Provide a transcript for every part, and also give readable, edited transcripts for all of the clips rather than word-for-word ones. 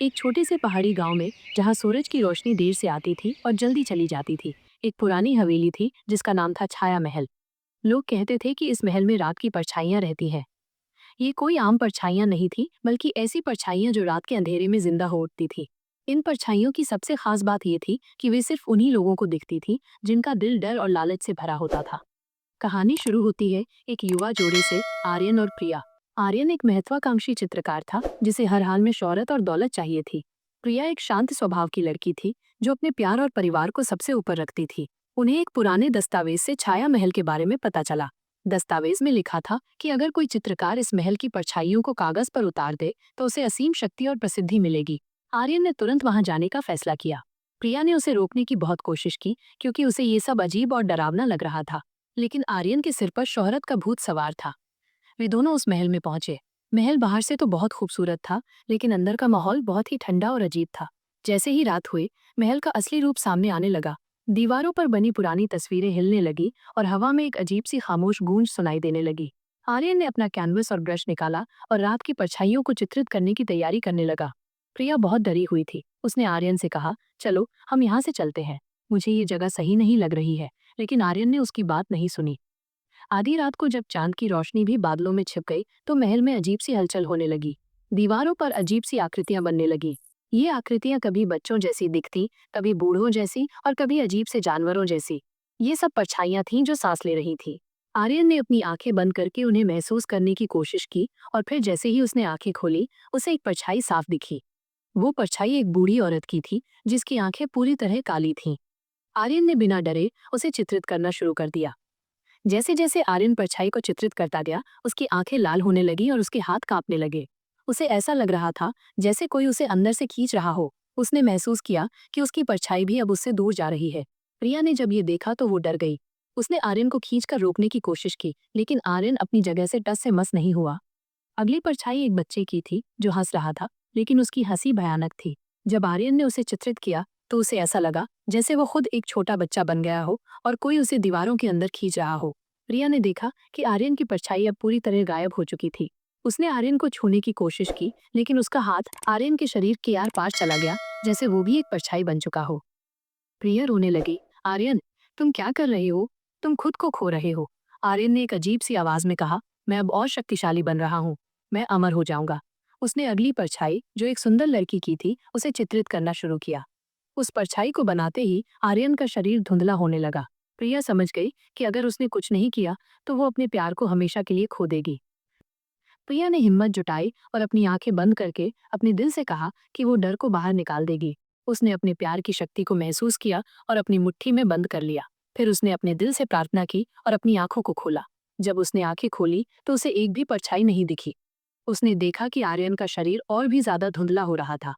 एक छोटे से पहाड़ी गांव में, जहां सूरज की रोशनी देर से आती थी और जल्दी चली जाती थी, एक पुरानी हवेली थी जिसका नाम था छाया महल। लोग कहते थे कि इस महल में रात की परछाइयां रहती हैं। ये कोई आम परछाइयां नहीं थी, बल्कि ऐसी परछाइयां जो रात के अंधेरे में जिंदा हो उठती थी। इन परछाइयों की सबसे खास बात ये थी कि वे सिर्फ उन्हीं लोगों को दिखती थी जिनका दिल डर और लालच से भरा होता था। कहानी शुरू होती है एक युवा जोड़े से, आर्यन और प्रिया। आर्यन एक महत्वाकांक्षी चित्रकार था जिसे हर हाल में शोहरत और दौलत चाहिए थी। प्रिया एक शांत स्वभाव की लड़की थी जो अपने प्यार और परिवार को सबसे ऊपर रखती थी। उन्हें एक पुराने दस्तावेज से छाया महल के बारे में पता चला। दस्तावेज में लिखा था कि अगर कोई चित्रकार इस महल की परछाइयों को कागज पर उतार दे तो उसे असीम शक्ति और प्रसिद्धि मिलेगी। आर्यन ने तुरंत वहां जाने का फैसला किया। प्रिया ने उसे रोकने की बहुत कोशिश की, क्योंकि उसे ये सब अजीब और डरावना लग रहा था। लेकिन आर्यन के सिर पर शोहरत का भूत सवार था। वे दोनों उस महल में पहुंचे। महल बाहर से तो बहुत खूबसूरत था, लेकिन अंदर का माहौल बहुत ही ठंडा और अजीब था। जैसे ही रात हुई, महल का असली रूप सामने आने लगा। दीवारों पर बनी पुरानी तस्वीरें हिलने लगी और हवा में एक अजीब सी खामोश गूंज सुनाई देने लगी। आर्यन ने अपना कैनवस और ब्रश निकाला और रात की परछाइयों को चित्रित करने की तैयारी करने लगा। प्रिया बहुत डरी हुई थी। उसने आर्यन से कहा, चलो हम यहाँ से चलते हैं, मुझे ये जगह सही नहीं लग रही है। लेकिन आर्यन ने उसकी बात नहीं सुनी। आधी रात को जब चांद की रोशनी भी बादलों में छिप गई तो महल में अजीब सी हलचल होने लगी। दीवारों पर अजीब सी आकृतियां बनने लगी। ये आकृतियां कभी बच्चों जैसी दिखती, कभी बूढ़ों जैसी और कभी अजीब से जानवरों जैसी। ये सब परछाइयां थीं जो सांस ले रही थीं। आर्यन ने अपनी आंखें बंद करके उन्हें महसूस करने की कोशिश की, और फिर जैसे ही उसने आंखें खोली, उसे एक परछाई साफ दिखी। वो परछाई एक बूढ़ी औरत की थी जिसकी आंखें पूरी तरह काली थीं। आर्यन ने बिना डरे उसे चित्रित करना शुरू कर दिया। जैसे जैसे आर्यन परछाई को चित्रित करता गया, उसकी आंखें लाल होने लगी और उसके हाथ कांपने लगे। उसे ऐसा लग रहा था जैसे कोई उसे अंदर से खींच रहा हो। उसने महसूस किया कि उसकी परछाई भी अब उससे दूर जा रही है। प्रिया ने जब ये देखा तो वो डर गई। उसने आर्यन को खींचकर रोकने की कोशिश की, लेकिन आर्यन अपनी जगह से टस से मस नहीं हुआ। अगली परछाई एक बच्चे की थी जो हंस रहा था, लेकिन उसकी हंसी भयानक थी। जब आर्यन ने उसे चित्रित किया तो उसे ऐसा लगा जैसे वो खुद एक छोटा बच्चा बन गया हो और कोई उसे दीवारों के अंदर खींच रहा हो। प्रिया ने देखा कि आर्यन की परछाई अब पूरी तरह गायब हो चुकी थी। उसने आर्यन को छूने की कोशिश की, लेकिन उसका हाथ आर्यन के शरीर के आर पार चला गया, जैसे वो भी एक परछाई बन चुका हो। प्रिया रोने लगी। आर्यन, तुम क्या कर रहे हो? तुम खुद को खो रहे हो। आर्यन ने एक अजीब सी आवाज में कहा, मैं अब और शक्तिशाली बन रहा हूँ। मैं अमर हो जाऊंगा। उसने अगली परछाई, जो एक सुंदर लड़की की थी, उसे चित्रित करना शुरू किया। उस परछाई को बनाते ही आर्यन का शरीर धुंधला होने लगा। प्रिया समझ गई कि अगर उसने कुछ नहीं किया तो वो अपने प्यार को हमेशा के लिए खो देगी। प्रिया ने हिम्मत जुटाई और अपनी आंखें बंद करके अपने दिल से कहा कि वो डर को बाहर निकाल देगी। उसने अपने प्यार की शक्ति को महसूस किया और अपनी मुट्ठी में बंद कर लिया। फिर उसने अपने दिल से प्रार्थना की और अपनी आंखों को खोला। जब उसने आंखें खोली तो उसे एक भी परछाई नहीं दिखी। उसने देखा कि आर्यन का शरीर और भी ज्यादा धुंधला हो रहा था।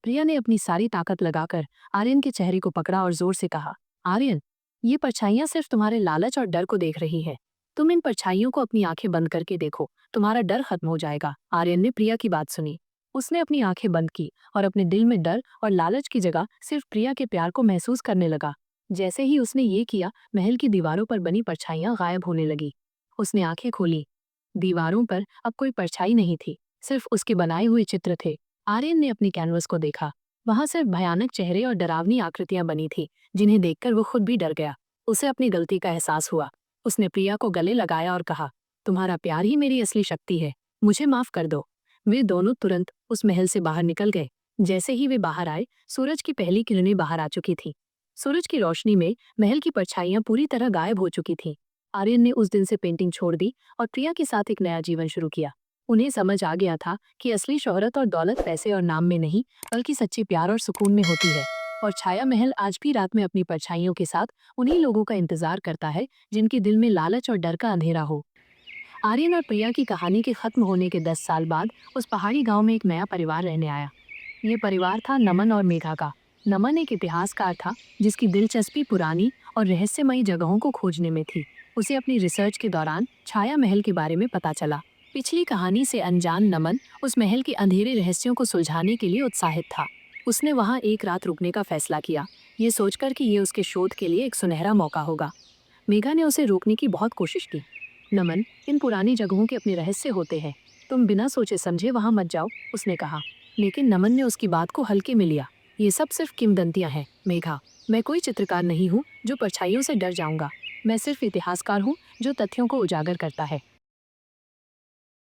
प्रिया ने अपनी सारी ताकत लगाकर आर्यन के चेहरे को पकड़ा और जोर से कहा, आर्यन, ये परछाइयां सिर्फ तुम्हारे लालच और डर को देख रही है। तुम इन परछाइयों को अपनी आंखें बंद करके देखो, तुम्हारा डर खत्म हो जाएगा। आर्यन ने प्रिया की बात सुनी। उसने अपनी आंखें बंद की और अपने दिल में डर और लालच की जगह सिर्फ प्रिया के प्यार को महसूस करने लगा। जैसे ही उसने ये किया, महल की दीवारों पर बनी परछाइयां गायब होने लगी। उसने आंखें खोली। दीवारों पर अब कोई परछाई नहीं थी, सिर्फ उसके बनाए हुए चित्र थे। आर्यन ने अपनी कैनवस को देखा। वहां सिर्फ भयानक चेहरे और डरावनी आकृतियां बनी थी, जिन्हें देखकर वो खुद भी डर गया। उसे अपनी गलती का एहसास हुआ। उसने प्रिया को गले लगाया और कहा, तुम्हारा प्यार ही मेरी असली शक्ति है, मुझे माफ कर दो। वे दोनों तुरंत उस महल से बाहर निकल गए। जैसे ही वे बाहर आए, सूरज की पहली किरणें बाहर आ चुकी थीं। सूरज की रोशनी में महल की परछाइयां पूरी तरह गायब हो चुकी थीं। आर्यन ने उस दिन से पेंटिंग छोड़ दी और प्रिया के साथ एक नया जीवन शुरू किया। उन्हें समझ आ गया था कि असली शोहरत और दौलत पैसे और नाम में नहीं, बल्कि सच्ची प्यार और सुकून में होती है। और छाया महल आज भी रात में अपनी परछाइयों के साथ उन्हीं लोगों का इंतजार करता है जिनके दिल में लालच और डर का अंधेरा हो। आर्यन और प्रिया की कहानी के खत्म होने के 10 साल बाद उस पहाड़ी गांव में एक नया परिवार रहने आया। ये परिवार था नमन और मेघा का। नमन एक इतिहासकार था जिसकी दिलचस्पी पुरानी और रहस्यमयी जगहों को खोजने में थी। उसे अपनी रिसर्च के दौरान छाया महल के बारे में पता चला। पिछली कहानी से अनजान नमन उस महल के अंधेरे रहस्यों को सुलझाने के लिए उत्साहित था। उसने वहां एक रात रुकने का फैसला किया, ये सोचकर कि ये उसके शोध के लिए एक सुनहरा मौका होगा। मेघा ने उसे रोकने की बहुत कोशिश की। नमन, इन पुरानी जगहों के अपने रहस्य होते हैं, तुम बिना सोचे समझे वहां मत जाओ, उसने कहा। लेकिन नमन ने उसकी बात को हल्के में लिया। ये सब सिर्फ किंवदंतियां हैं मेघा। मैं कोई चित्रकार नहीं हूँ जो परछाइयों से डर जाऊंगा। मैं सिर्फ इतिहासकार हूँ जो तथ्यों को उजागर करता है।